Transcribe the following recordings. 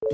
है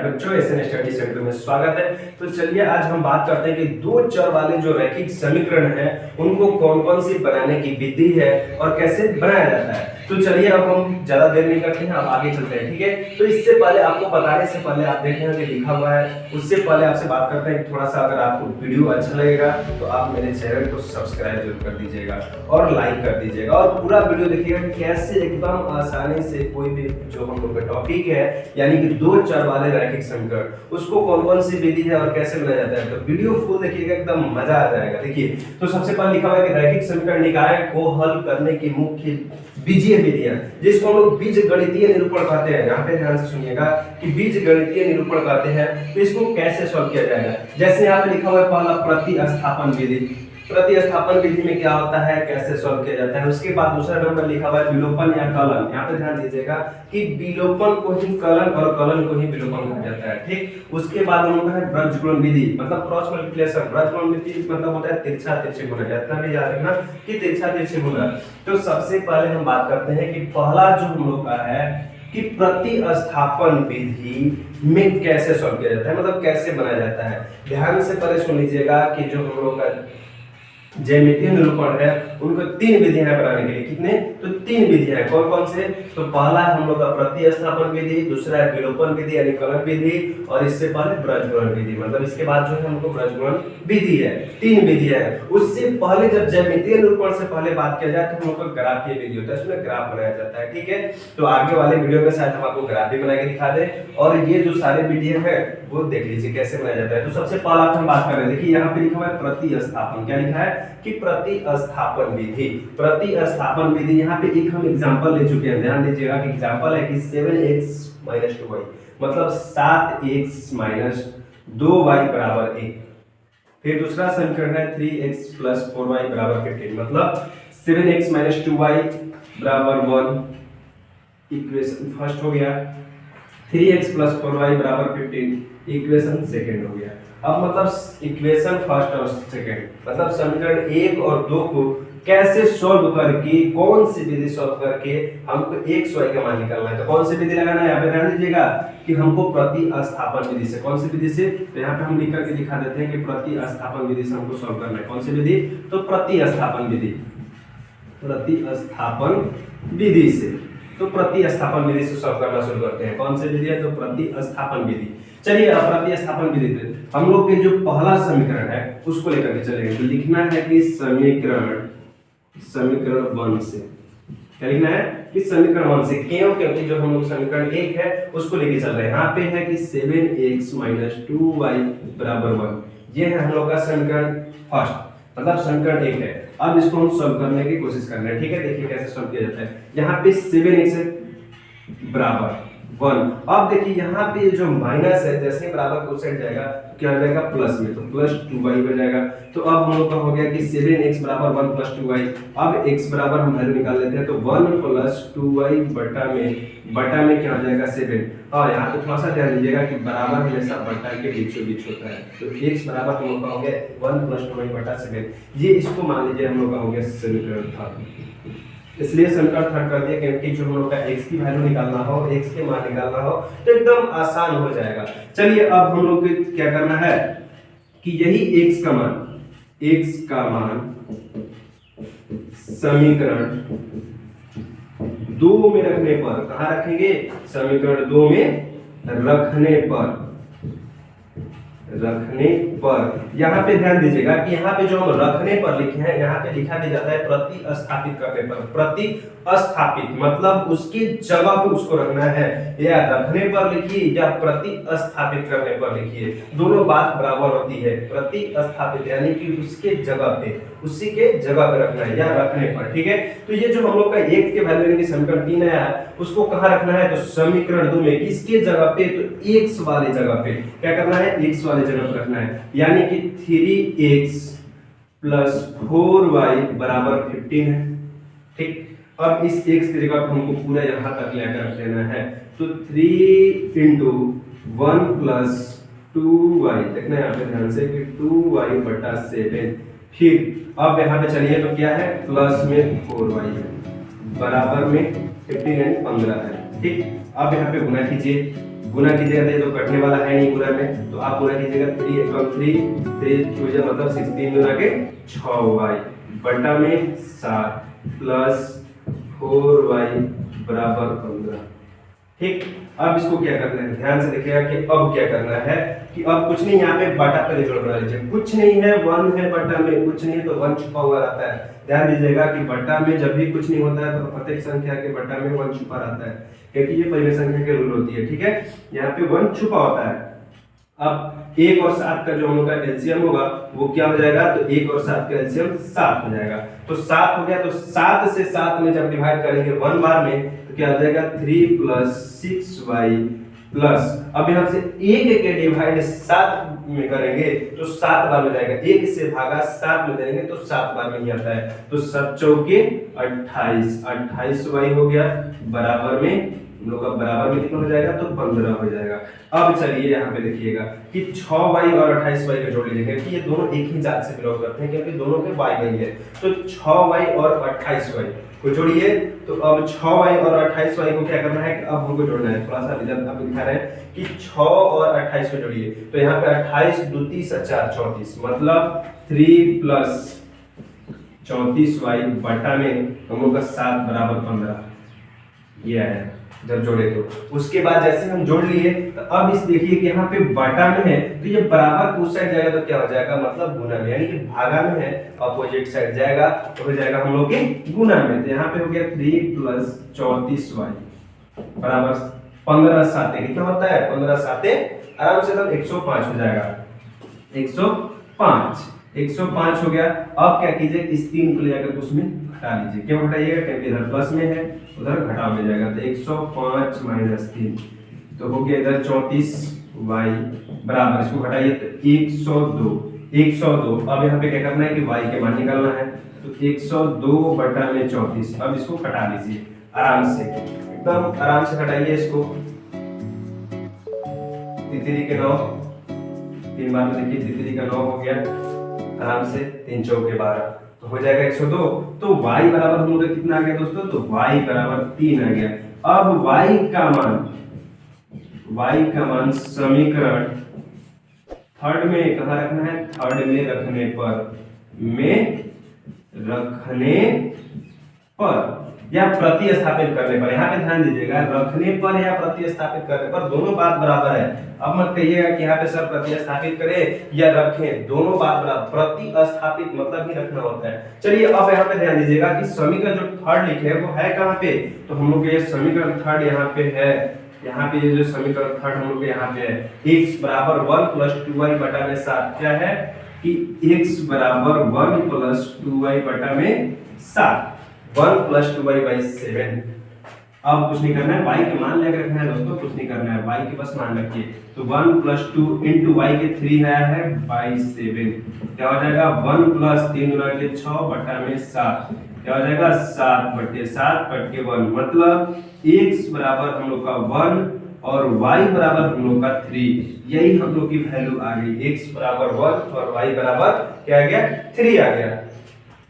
बच्चों, SN study centre में स्वागत है। तो चलिए आज हम बात करते हैं कि दो चर वाले जो रैखिक समीकरण है उनको कौन कौन सी बनाने की विधि है और कैसे बनाया जाता है। तो चलिए अब हम ज्यादा देर नहीं करते हैं, अब आगे चलते हैं। ठीक है, तो इससे पहले आपको बताने से पहले आप देखें कि लिखा हुआ है, उससे पहले आपसे बात करते हैं कि थोड़ा सा अगर आपको वीडियो अच्छा लगेगा तो आप मेरे चैनल को सब्सक्राइब जरूर कर दीजिएगा और लाइक कर दीजिएगा और पूरा वीडियो देखिएगा कि कैसे एकदम आसानी से कोई भी जो हम लोग का टॉपिक है यानी कि दो चर वाले रैखिक समीकरण उसको कौन कौन सी विधि है और कैसे बनाया जाता है। तो वीडियो फुल देखिएगा, एकदम मजा आ जाएगा। देखिए, तो सबसे पहले लिखा हुआ है कि रैखिक समीकरण निकाय को हल करने की मुख्य बीजीय विधियां, जिसको हम लोग बीज गणितीय निरूपण कहते हैं। यहाँ पे ध्यान से सुनिएगा कि बीज गणितीय निरूपण कहते हैं। तो इसको कैसे सॉल्व किया जाएगा, जैसे यहाँ पे लिखा हुआ है पहला प्रतिस्थापन विधि। प्रतिस्थापन विधि में क्या होता है, कैसे सॉल्व किया जाता है। उसके बाद दूसरा नंबर लिखा हुआ है विलोपन या कलन। यहाँ पे ध्यान दीजिएगा कि विलोपन को ही कलन और कलन को ही विलोपन कहा जाता है। ठीक, उसके बाद हम लोग है ब्रजगुणन विधि, मतलब क्रॉस मल्टीप्लिकेशन। ब्रजगुणन विधि मतलब होता है तिरछा तिरछे गुणा, इतना भी याद रखना कि तिरछा तिरछे गुणा। तो सबसे पहले हम बात करते हैं कि पहला जो हम लोग का है कि प्रतिस्थापन विधि में कैसे सॉल्व किया जाता है, मतलब कैसे बनाया जाता है। ध्यान से पहले सुन लीजिएगा कि जो हम लोग का ज्यामितीय निरूपण है उनको तीन विधियां हैं बनाने के लिए। कितने? तो तीन विधियां हैं। कौन कौन से? तो पहला है हम लोग का प्रतिस्थापन विधि, दूसरा है विलोपन विधि यानी कलन विधि, और इससे पहले ब्रजगुणन विधि, मतलब इसके बाद जो है हमको ब्रजगुणन विधि है। तीन विधियां हैं। उससे पहले जब ज्यामितीय निरूपण से पहले बात किया जाए तो हम लोग का ग्राफीय विधि होता है, उसमें ग्राफ बनाया जाता है। ठीक है, तो आगे वाले वीडियो में शायद हम आपको ग्राफ भी बना के दिखा दें और ये जो सारे विधियां हैं वो देख लीजिए कैसे बनाया जाता है। तो सबसे पहला हम बात कर रहे हैं, देखिए यहाँ पे लिखा हुआ है प्रतिस्थापन। क्या लिखा है कि प्रतिस्थापन विधि। प्रतिस्थापन विधि यहाँ पे एक हम एग्जांपल ले चुके हैं, ध्यान दीजिएगा कि एग्जांपल है कि 7x - 2y, मतलब 7x - 2y = 1। फिर दूसरा समीकरण है 3x + 4y = 15, मतलब 7x - 2y = 1। इक्वेशन फर्स्ट हो गया। 3x + 4y = 15, इक्वेशन सेकंड हो गया। अब मतलब इक्वेशन फर्स्ट और सेकंड, मतलब समीकरण 1 और 2 को कैसे सॉल्व करके, कौन सी विधि सॉल्व करके हमको x y का मान निकालना है। तो कौन सी विधि लगाना है, यहाँ पे ध्यान दीजिएगा कि हमको प्रतिस्थापन विधि से। कौन सी विधि से? तो यहाँ पे हम लिख करके दिखा देते हैं कि प्रतिस्थापन विधि से हमको सॉल्व करना है। कौन सी विधि? तो प्रतिस्थापन विधि। प्रतिस्थापन विधि से, तो प्रतिस्थापन विधि से सॉल्व करना शुरू करते हैं। कौन सी विधि है? तो प्रतिस्थापन विधि। चलिए अब प्रतिस्थापन विधि पे हम लोग के जो पहला समीकरण है उसको लेकर के चलेंगे। तो लिखना है कि समीकरण 1 से, क्या लिखना है कि समीकरण 1 से। क्यों? क्योंकि जो हम लोग समीकरण 1 है उसको लेके चल रहे हैं। यहाँ पे है कि 7x - 2y = 1, ये है हम लोग का समीकरण फर्स्ट, मतलब समीकरण 1 है। अब इसको हम सॉल्व करने की कोशिश कर रहे हैं। ठीक है, देखिए कैसे सॉल्व किया जाता है। यहाँ पे 7x = 1। अब देखिए यहाँ पे जो माइनस है, जैसे बराबर को सेट जाएगा क्या हो जाएगा प्लस में, तो +2y हो जाएगा। तो अब हम लोग का हो गया कि 7x = 1 + 2y। अब x बराबर हम वैल्यू निकाल लेते हैं, तो 1 + 2y बटा में क्या हो जाएगा 7। और यहाँ पे थोड़ा सा ध्यान दीजिएगा कि बराबर हमेशा बटा के बीचों बीच होता है। तो x बराबर हम लोग का हो गया 1 + 2y बटा 7। ये इसको मान लीजिए हम लोग का हो गया समीकरण थर्ड। इसलिए समीकरण थर्ड कर दिया क्योंकि जो हम लोग का x की वैल्यू निकालना हो, x के मान निकालना हो तो एकदम आसान हो जाएगा। चलिए अब हम लोग को क्या करना है कि यही x का मान समीकरण 2 में रखने पर, कहां रखेंगे? समीकरण 2 में रखने पर यहाँ पे ध्यान दीजिएगा कि यहाँ पे जो हम रखने पर लिखे हैं, यहाँ पे लिखा भी जाता है प्रतिस्थापित करने पर। प्रतिस्थापित मतलब उसकी जगह पे उसको रखना है, या रखने पर लिखिए या प्रतिस्थापित करने पर लिखिए, दोनों बात बराबर होती है। प्रतिस्थापित यानी कि उसके जगह पे, उसी के जगह पे रखना है या रखने पर। ठीक है, तो ये जो हम लोग का x के वैल्यू यानी कि समीकरण 3 आया है उसको कहाँ रखना है? तो समीकरण 2 में। किसके जगह पे? तो x वाले जगह पे। क्या करना है? x वाले जगह पे रखना है, यानी कि 3x + 4y = 15 है। ठीक, अब इस x की जगह हमको पूरा यहाँ तक लेकर रख देना है। तो 3 × 1 + 2y, देखना यहाँ पे ध्यान से कि 2y बटा 7। फिर अब यहाँ पे चलिए तो क्या है, प्लस में 4y है, बराबर में 15 यानी 15 है। ठीक, अब यहाँ पे गुना कीजिए, गुना कीजिएगा तो कटने वाला है नहीं गुना में, तो आप गुना कीजिएगा 3 एकम 3, 3 चूजे मतलब 16 गुना के 6y बटा में 7 प्लस 4y बराबर 15। ठीक, अब इसको क्या करना है, ध्यान से देखिएगा कि अब क्या करना है कि अब कुछ नहीं, यहाँ पे बटा पर जोड़ बना लीजिए, कुछ नहीं है 1 है बटा में, कुछ नहीं है तो 1 छुपा हुआ रहता है। ध्यान दीजिएगा कि बटा में जब भी कुछ नहीं होता है तो प्रत्येक संख्या के बटा में 1 छुपा रहता है, क्योंकि ये पहले संख्या की रूल होती है। ठीक है, यहाँ पे 1 छुपा होता है। अब 1 और 7 का जो हम लोग का एलसीएम होगा वो क्या हो जाएगा, तो 1 और 7 का एलसीएम 7 हो जाएगा। तो 7 हो गया, तो 7 से 7 में जब डिवाइड करेंगे 1 बार में तो क्या हो जाएगा 3 प्लस 6y प्लस, अब यहाँ से 1 के डिवाइड 7 में करेंगे तो 7 बार में जाएगा, 1 से भागा 7 में देंगे तो 7 बार में ही आता है, तो 7 चौके 28, 28y हो गया, बराबर में हम लोग का बराबर में कितना हो जाएगा, तो 15 हो जाएगा। अब चलिए यहाँ पे देखिएगा कि 6y और 28y का जोड़ लीजिएगा कि ये दोनों एक ही जात से बिलोंग करते हैं, क्योंकि दोनों के y वही है। तो 6y और 28y को जोड़िए, तो अब 6y और 28y को क्या करना है कि अब हमको जोड़ना है, थोड़ा सा रिजल्ट आप दिखा रहे हैं कि 6 और 28 को जोड़िए, तो यहाँ पे 28 2 30 4 34 मतलब 3 प्लस 34y बटा में हम लोग का 7 बराबर 15 ये है जब जोड़े तो। उसके बाद जैसे हम जोड़ लिए तो अब इस देखिए कि यहाँ पे बटा में है तो ये बराबर को उस साइड जाएगा तो क्या हो जाएगा, मतलब गुना में, यानी कि भागा में है अपोजिट साइड जाएगा तो हो जाएगा हम लोग के गुना में। तो यहाँ पे हो गया 3 प्लस 34y बराबर 15 7 कितना होता है, 15 7 आराम से तब 105 हो जाएगा, 105 हो गया। अब क्या कीजिए, इस 3 को ले जाकर उसमें घटा लीजिए, क्यों घटाइएगा, क्योंकि इधर प्लस में है उधर घटाव में जाएगा, तो 105 माइनस 3 तो हो गया इधर 34y बराबर, इसको घटाइए तो 102। अब यहाँ पे क्या करना है कि y के मान निकालना है, तो 102 बटा में 34। अब इसको घटा लीजिए आराम से, एकदम आराम से घटाइए इसको, 3 के 9, 3 बार में देखिए 3 का 9 हो गया, आराम से 3 चौके 12 तो हो जाएगा 102। तो y बराबर हम लोग का कितना आ गया दोस्तों, तो y बराबर 3 आ गया। अब y का मान समीकरण थर्ड में कहाँ रखना है, थर्ड में रखने पर या प्रतिस्थापित करने पर, यहाँ पे ध्यान दीजिएगा, रखने पर या प्रतिस्थापित करने पर दोनों बात बराबर है। अब मत कहिएगा कि यहाँ पे सर प्रतिस्थापित करें या रखें, दोनों बात बराबर, प्रतिस्थापित मतलब ही रखना होता है। चलिए अब यहाँ पे ध्यान दीजिएगा कि समीकरण जो थर्ड लिखे है वो है कहाँ पे, तो हम लोग ये समीकरण थर्ड यहाँ पे है, यहाँ पे ये जो समीकरण थर्ड हम लोग यहाँ पे है, x बराबर 1 प्लस 2y बटा में 7, क्या है कि x बराबर 1 प्लस 2y बटा में 7, 1 प्लस 2y बाई 7। अब कुछ नहीं करना है, y के मान लेकर रखना है दोस्तों, कुछ नहीं करना है, y के बस मान रखिए, तो 1 प्लस 2 इंटू y के 3 आया है बाई 7, क्या हो जाएगा 1 प्लस 3 गुना के 6 बटा में 7, क्या हो जाएगा 7 बटे 7 बट के 1, मतलब x बराबर हम लोग का 1 और y बराबर हम लोग का 3, यही हम लोग की वैल्यू आ गई, x बराबर 1 और y बराबर क्या आ गया 3 आ गया।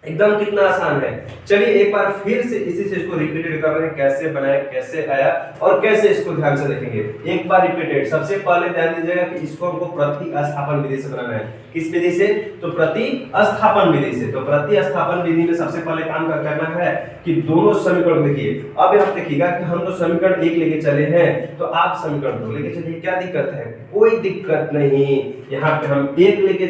एकदम कितना आसान है। चलिए एक बार फिर से इसी चीज को रिपीटेड कर रहे हैं, कैसे बनाए, कैसे आया और कैसे इसको ध्यान से देखेंगे। एक बार रिपीटेड, सबसे पहले ध्यान दीजिएगा कि इसको हमको प्रतिस्थापन विधि से बनाना है। किस विधि से, तो प्रतिस्थापन विधि से। तो प्रतिस्थापन विधि में सबसे पहले काम करना है कि दोनों समीकरण देखिए, अब यहाँ देखिएगा कि हम तो समीकरण 1 लेके चले हैं, तो आप समीकरण 2 लेके चलिए, क्या दिक्कत है, कोई दिक्कत नहीं। यहाँ पे हम 1 लेके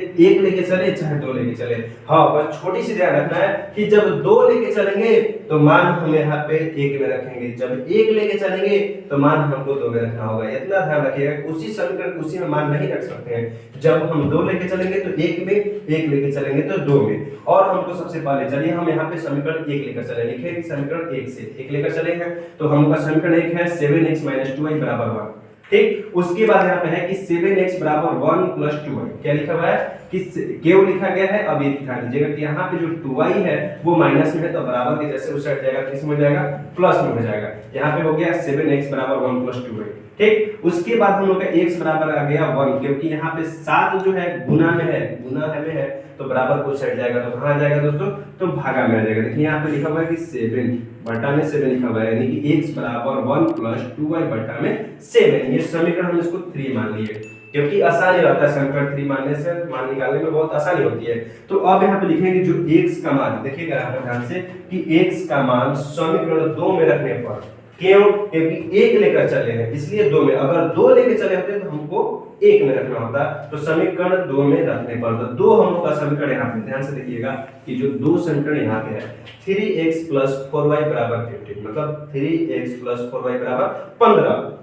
चले चाहे 2 लेके चले, हाँ बस छोटी सी ध्यान रखना है कि जब 2 लेके चलेंगे तो मान हम यहाँ पे 1 में रखेंगे, जब 1 लेके चलेंगे तो मान हमको 2 में रखना होगा। इतना ध्यान रखिएगा, उसी समीकरण उसी में मान नहीं रख सकते हैं। जब हम 2 लेके चलेंगे तो 1 में, 1 लेके चलेंगे तो 2 में। और हमको सबसे पहले चलिए हम यहाँ पे समीकरण 1 लेकर चले, लिखे कि समीकरण 1 से 1 लेकर चले हैं, तो हम लोग का समीकरण 1 है 7x - 2y बराबर 1। ठीक, उसके बाद यहाँ पे है कि 7x बराबर 1 प्लस 2y, क्या लिखा हुआ है कि क्यों लिखा गया है, अब ये ध्यान दीजिएगा कि यहाँ पे जो 2y है वो माइनस में है तो बराबर के जैसे उस साइड जाएगा किस में हो जाएगा, प्लस में हो जाएगा। यहाँ पे हो गया 7x बराबर 1 + 2y। ठीक, उसके बाद हम लोग का x बराबर आ गया 1, क्योंकि यहाँ पे 7 जो है गुना में है, तो बराबर को साइड जाएगा तो कहां जाएगा दोस्तों, तो भागा में आ जाएगा। देखिए यहाँ पे लिखा हुआ है कि 7 बटा में 7 लिखा हुआ है, यानी कि x बराबर 1 + 2y बटा में 7। ये समीकरण हम इसको 3 मान लिए, क्योंकि आसानी रहता है समीकरण 3 मानने से, मान निकालने में बहुत आसानी होती है। तो अब यहाँ पे लिखेंगे जो x का मान, देखिएगा यहाँ पे ध्यान से कि x का मान समीकरण 2 में रखने पर, क्यों, क्योंकि 1 लेकर चले हैं इसलिए 2 में, अगर 2 लेकर चले होते तो हमको 1 में रखना होता, तो समीकरण 2 में रखने पर, तो 2 हम लोग का समीकरण यहाँ पे ध्यान से देखिएगा कि जो 2 समीकरण यहाँ पे है 3x + 4y बराबर 15, मतलब 3x + 4y बराबर 15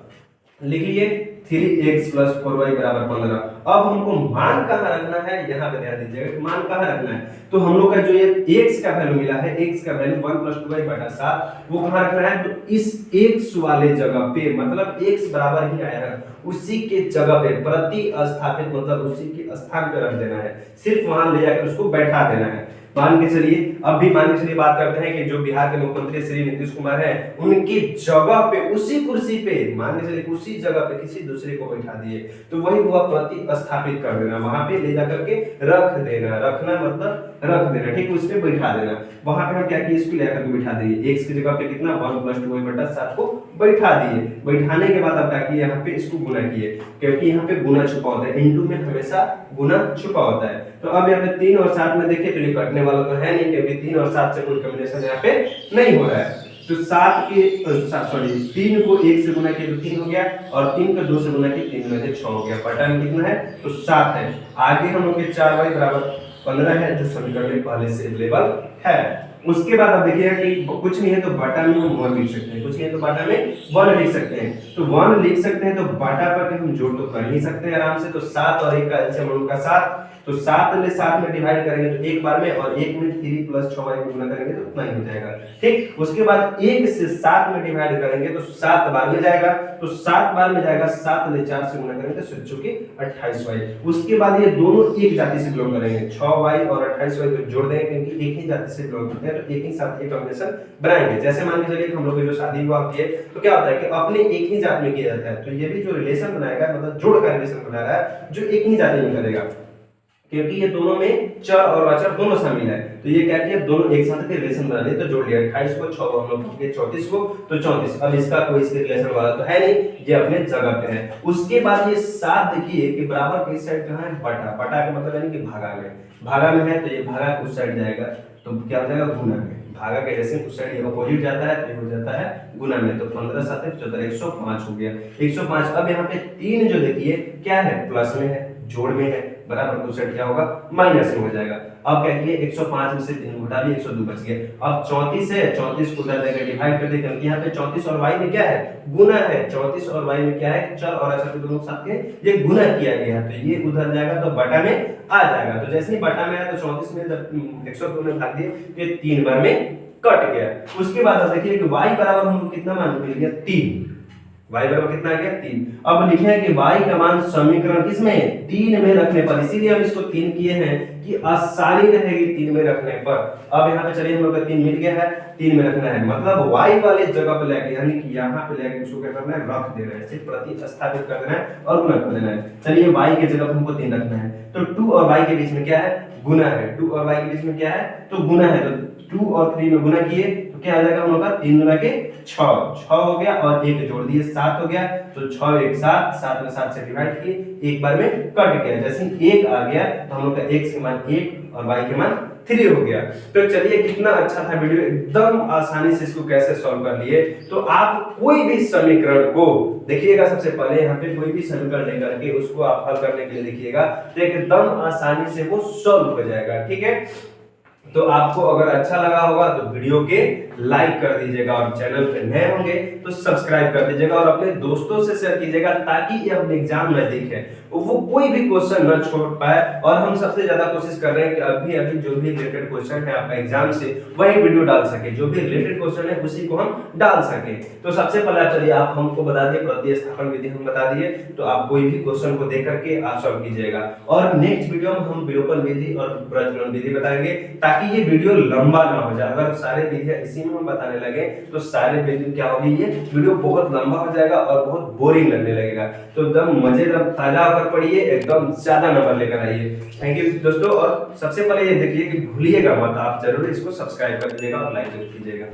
लिख लिए, 3x + 4y बराबर 15। अब हमको मान कहाँ रखना है, यहाँ पे ध्यान दीजिएगा मान कहाँ रखना है, तो हम लोग का जो ये x का वैल्यू मिला है, x का वैल्यू 1 + 2y बटा 7, वो कहाँ रखना है, तो इस x वाले जगह पे, मतलब x बराबर ही आया है उसी के जगह पे प्रति स्थापित, मतलब उसी के स्थान पे रख देना है, सिर्फ वहां ले जाकर उसको बैठा देना है। मान के चलिए, अब भी मान के चलिए बात करते हैं कि जो बिहार के मुख्यमंत्री श्री नीतीश कुमार हैं, उनकी जगह पे, उसी कुर्सी पे, मान के चलिए उसी जगह पे किसी दूसरे को बैठा दिए, तो वही हुआ प्रति स्थापित कर देना, वहां पे ले जाकर के रख देना, रखना मतलब रख देना, ठीक, उस पे बैठा देना। वहां पे हम क्या किए, इसको लेकर के बैठा दिए, x की जगह पे कितना 1 + 2y बटा 7 को बैठा दिए। बैठाने के बाद अब क्या किए, यहाँ पे इसको गुना किए, क्योंकि यहाँ पे गुना छुपा होता है, इनटू में हमेशा गुना छुपा होता है। तो अब यहाँ पे 3 और 7 में देखिए तो ये कटने वाला तो है नहीं, क्योंकि 3 और 7 से कोई कॉम्बिनेशन यहाँ पे नहीं हो रहा है। तो 3 को 1 से गुना किया तो 3 हो गया, और 3 को 2 से गुना किया 3 में से 6 हो गया, बटा में कितना है, तो 7 है। आगे हम लोग के 4y बराबर 15 है, जो समीकरण में पहले से अवेलेबल है। उसके बाद अब देखिएगा कि कुछ नहीं है तो बटा में हम 1 लिख सकते हैं, कुछ नहीं है तो बटा में 1 लिख सकते हैं, तो 1 लिख सकते हैं, तो बटा पर हम जोड़ तो कर ही सकते हैं आराम से। तो 7 और 1 का एलसीएम उनका 7, तो 7 ले 7 में डिवाइड करेंगे तो एक बार में, और 1 में 3 + 6y को गुना करेंगे तो उतना ही हो जाएगा, ठीक। उसके बाद 1 से 7 में डिवाइड करेंगे तो 7 बार में जाएगा, तो 7 बार में जाएगा, 7 ले 4 से गुना करेंगे तो 28y। उसके बाद ये दोनों एक जाति से बिलोंग करेंगे, 6y और 28y को जोड़ देंगे, क्योंकि एक ही जाति से बिलोंग करते हैं, तो एक ही साथ एक कॉम्बिनेशन बनाएंगे। जैसे मान के चलिए हम लोग की जो शादी विवाह होती है तो क्या होता है कि अपने एक ही जाति में किया जाता है, तो ये भी जो रिलेशन बनाएगा, मतलब जोड़ का रिलेशन बना रहा है, जो एक ही जाति में करेगा, क्योंकि ये दोनों में चर और अचर दोनों शामिल है, तो ये क्या किया, दोनों एक साथ के रिलेशन बना लिए, तो जोड़ लिया 28 को 6 हम लोग के 34 को, तो 34। अब इसका कोई इसके रिलेशन वाला तो है नहीं, ये अपने जगह पे है। उसके बाद ये 7 देखिए कि बराबर किस साइड कहां है, बटा, बटा का मतलब यानी कि भागा में, भागा में है तो ये भागा उस साइड जाएगा, तो क्या हो जाएगा, गुना में, भागा के जैसे उस साइड ये अपोजिट जाता है तो ये हो जाता है गुना में, तो 15 7 14 105 हो गया, 105। अब यहाँ पे 3 जो देखिए क्या है, प्लस में है, जोड़ में है, बराबर को सेट क्या होगा, माइनस में हो जाएगा। अब क्या किए, 105 में से 3 घटा दिए, 102 बच गया। अब 34 है, 34 को उधर लेकर डिवाइड कर देंगे, क्योंकि यहाँ पे 34 और y में क्या है, गुना है, 34 और y में क्या है, चर और अचर दोनों साथ के ये गुना किया गया है, तो ये उधर जाएगा तो बटा में आ जाएगा। तो जैसे ही बटा में आया तो 34 में जब 102 में भाग दिए तो ये 3 बार में कट गया। उसके बाद देखिए कि y बराबर हमको कितना मान मिल गया, 3, y बराबर कितना आ गया, 3। अब लिखे हैं कि y का मान समीकरण किसमें, 3 में रखने पर, इसीलिए हम इसको 3 किए हैं कि आसानी रहेगी 3 में रखने पर। अब यहाँ पे चलिए हम लोग का 3 मिल गया है, 3 में रखना है, मतलब y वाले जगह पे लेके, यानी कि यहाँ पे लेके इसको क्या करना है, रख देना है, सिर्फ प्रति स्थापित कर देना है और गुना कर देना है। चलिए y के जगह पे हमको 3 रखना है, तो 2 और y के बीच में क्या है, गुना है, 2 और y के बीच में क्या है, तो गुना है, तो 2 और 3 में गुना किए तो क्या आ जाएगा हम लोग का, 3 गुना के 6 हो गया, और 1 जोड़ दिए 7 हो गया, तो 6 1 7, 7 में 7 से डिवाइड किए, एक बार में कट गया। जैसे 1 आ गया तो हम लोग का x के मान 1 और y के मान 3 हो गया। तो चलिए कितना अच्छा था वीडियो, एकदम आसानी से इसको कैसे सॉल्व कर लिए। तो आप कोई भी समीकरण को देखिएगा, सबसे पहले यहाँ पे कोई भी समीकरण लेकर के उसको आप हल करने के लिए देखिएगा, तो एकदम आसानी से वो सॉल्व हो जाएगा, ठीक है। तो आपको अगर अच्छा लगा होगा तो वीडियो के लाइक कर दीजिएगा, और चैनल पे नए होंगे तो सब्सक्राइब कर दीजिएगा, और अपने दोस्तों से शेयर कीजिएगा, ताकि ये अपने एग्जाम नजदीक है वो कोई भी क्वेश्चन न छोड़ पाए। और हम सबसे ज्यादा कोशिश कर रहे हैं कि अभी अभी जो भी रिलेटेड क्वेश्चन है आपका एग्जाम से वही वीडियो डाल सके, जो भी रिलेटेड क्वेश्चन है उसी को हम डाल सके। तो सबसे पहले चलिए आप हमको बता दिए, प्रतिस्थापन विधि हम बता दिए, तो आप कोई भी क्वेश्चन को देख करके आप सॉल्व कीजिएगा। और नेक्स्ट वीडियो में हम विलोपन विधि और प्रजनन विधि बताएंगे, ताकि ये वीडियो लंबा ना हो जाए। अगर सारे विधियां इसी में हम बताने लगे तो सारे विधि क्या होगी, ये वीडियो बहुत लंबा हो जाएगा और बहुत बोरिंग लगने लगेगा। तो एकदम मजेदार ताजा होकर पढ़िए, एकदम ज्यादा नंबर लेकर आइए। थैंक यू दोस्तों। और सबसे पहले ये देखिए कि भूलिएगा मत, आप जरूर इसको सब्सक्राइब कर दीजिएगा और लाइक जरूर कीजिएगा।